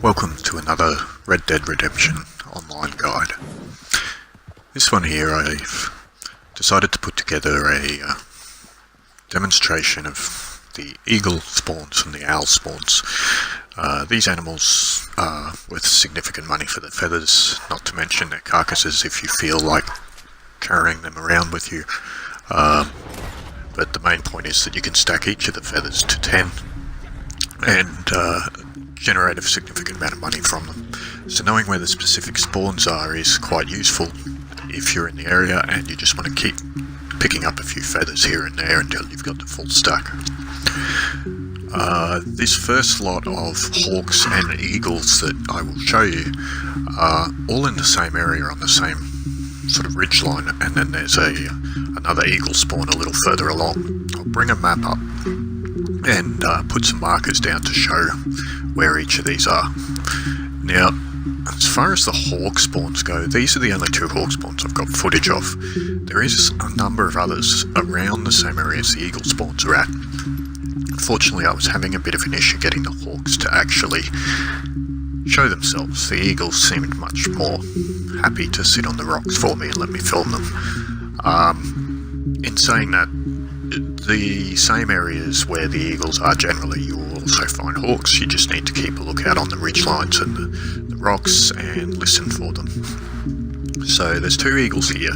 Welcome to another Red Dead Redemption online guide. This one here I've decided to put together a demonstration of the eagle spawns and the owl spawns. These animals are worth significant money for their feathers, not to mention their carcasses if you feel like carrying them around with you. But the main point is that you can stack each of the feathers to 10 and generate a significant amount of money from them. So knowing where the specific spawns are is quite useful if you're in the area and you just want to keep picking up a few feathers here and there until you've got the full stack. This first lot of hawks and eagles that I will show you are all in the same area on the same sort of ridge line, and then there's another eagle spawn a little further along. I'll bring a map up and put some markers down to show where each of these are. Now, as far as the hawk spawns go, these are the only two hawk spawns I've got footage of. There is a number of others around the same area as the eagle spawns are at. Unfortunately, I was having a bit of an issue getting the hawks to actually show themselves. The eagles seemed much more happy to sit on the rocks for me and let me film them. In saying that, the same areas where the eagles are generally, you will also find hawks. You just need to keep a lookout on the ridge lines and the rocks and listen for them. So there's two eagles here.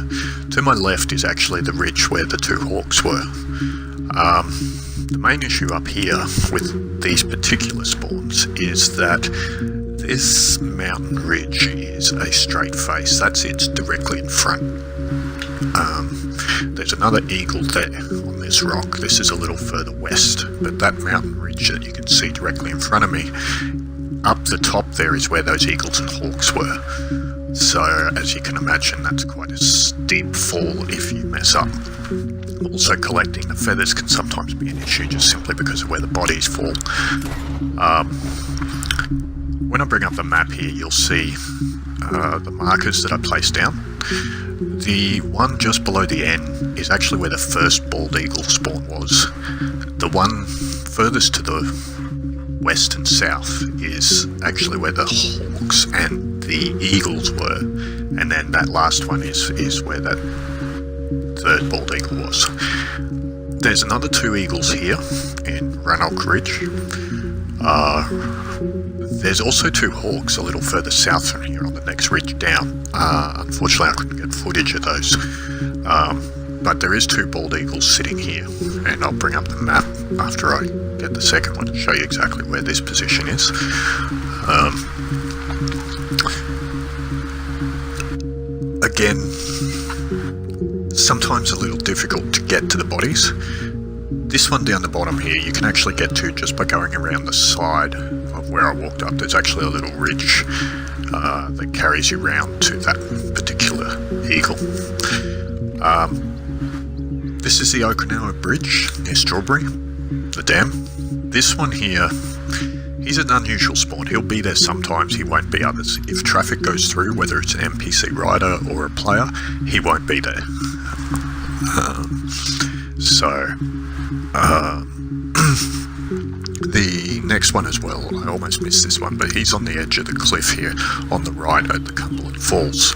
To my left is actually the ridge where the two hawks were. The main issue up here with these particular spawns is that this mountain ridge is a straight face. That's it, directly in front. There's another eagle there on this rock. This is a little further west, but that mountain ridge that you can see directly in front of me, up the top there is where those eagles and hawks were. So as you can imagine, that's quite a steep fall if you mess up. Also, collecting the feathers can sometimes be an issue just simply because of where the bodies fall. When I bring up the map here, you'll see the markers that I placed down. The one just below the N is actually where the first bald eagle spawn was. The one furthest to the west and south is actually where the hawks and the eagles were, and then that last one is where that third bald eagle was. There's another two eagles here in Rannoch Ridge. There's also two hawks a little further south from here on the next ridge down. Unfortunately, I couldn't get footage of those. But there is two bald eagles sitting here, and I'll bring up the map after I get the second one to show you exactly where this position is. Again, sometimes a little difficult to get to the bodies. This one down the bottom here you can actually get to just by going around the side of where I walked up. There's actually a little ridge that carries you round to that particular eagle. This is the Okinawa Bridge near Strawberry, the dam. This one here, he's an unusual spawn. He'll be there sometimes, he won't be others. If traffic goes through, whether it's an NPC rider or a player, he won't be there. The next one as well, I almost missed this one, but he's on the edge of the cliff here on the right at the Cumberland Falls.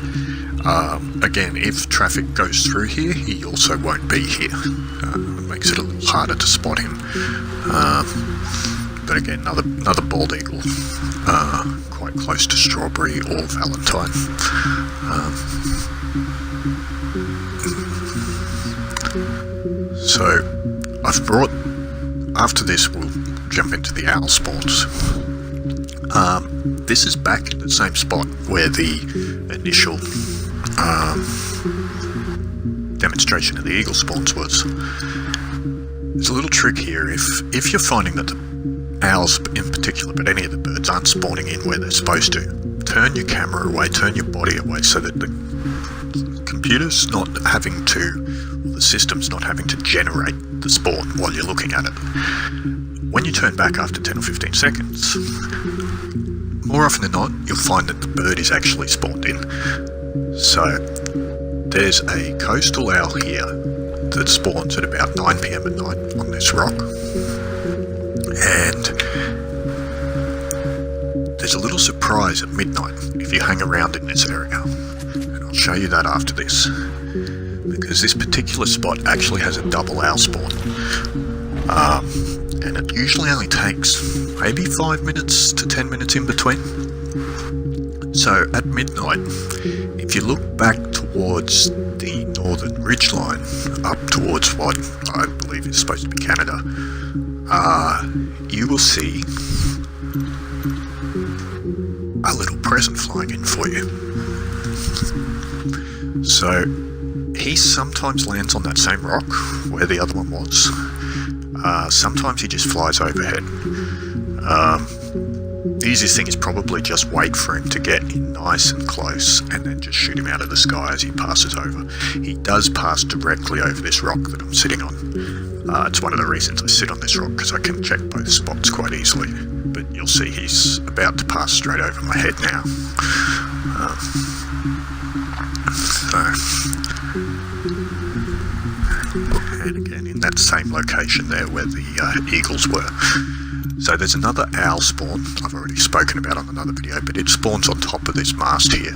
Again, if traffic goes through here, he also won't be here. It makes it a little harder to spot him. But again, another bald eagle, quite close to Strawberry or Valentine. So I've brought, after this we'll jump into the owl spawns. This is back in the same spot where the initial demonstration of the eagle spawns was. There's a little trick here. If you're finding that the owls in particular, but any of the birds aren't spawning in where they're supposed to, turn your camera away, turn your body away so that the computer's not having to, the system's not having to generate the spawn while you're looking at it. When you turn back after 10 or 15 seconds, more often than not, you'll find that the bird is actually spawned in. So there's a coastal owl here that spawns at about 9 PM at night on this rock. And there's a little surprise at midnight if you hang around in this area, and I'll show you that after this, because this particular spot actually has a double owl spawn, and it usually only takes maybe 5 minutes to 10 minutes in between. So at midnight, if you look back towards the northern ridgeline, up towards what I believe is supposed to be Canada, you will see a little present flying in for you. So he sometimes lands on that same rock where the other one was. Sometimes he just flies overhead. The easiest thing is probably just wait for him to get in nice and close and then just shoot him out of the sky as he passes over. He does pass directly over this rock that I'm sitting on. It's one of the reasons I sit on this rock, because I can check both spots quite easily. But you'll see he's about to pass straight over my head now. And again in that same location there where the eagles were. So there's another owl spawn I've already spoken about on another video, but it spawns on top of this mast here.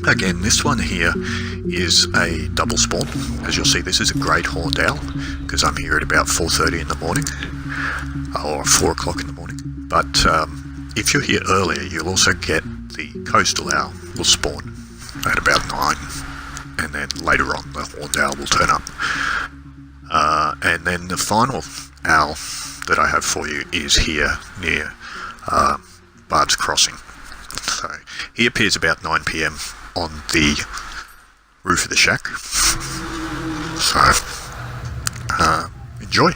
Again, this one here is a double spawn. As you'll see, this is a great horned owl, because I'm here at about 4:30 in the morning, or 4 o'clock in the morning. But if you're here earlier, you'll also get the coastal owl will spawn at about 9, and then later on the horned owl will turn up. And then the final owl that I have for you is here near Bard's Crossing. So he appears about 9 PM on the roof of the shack. So enjoy.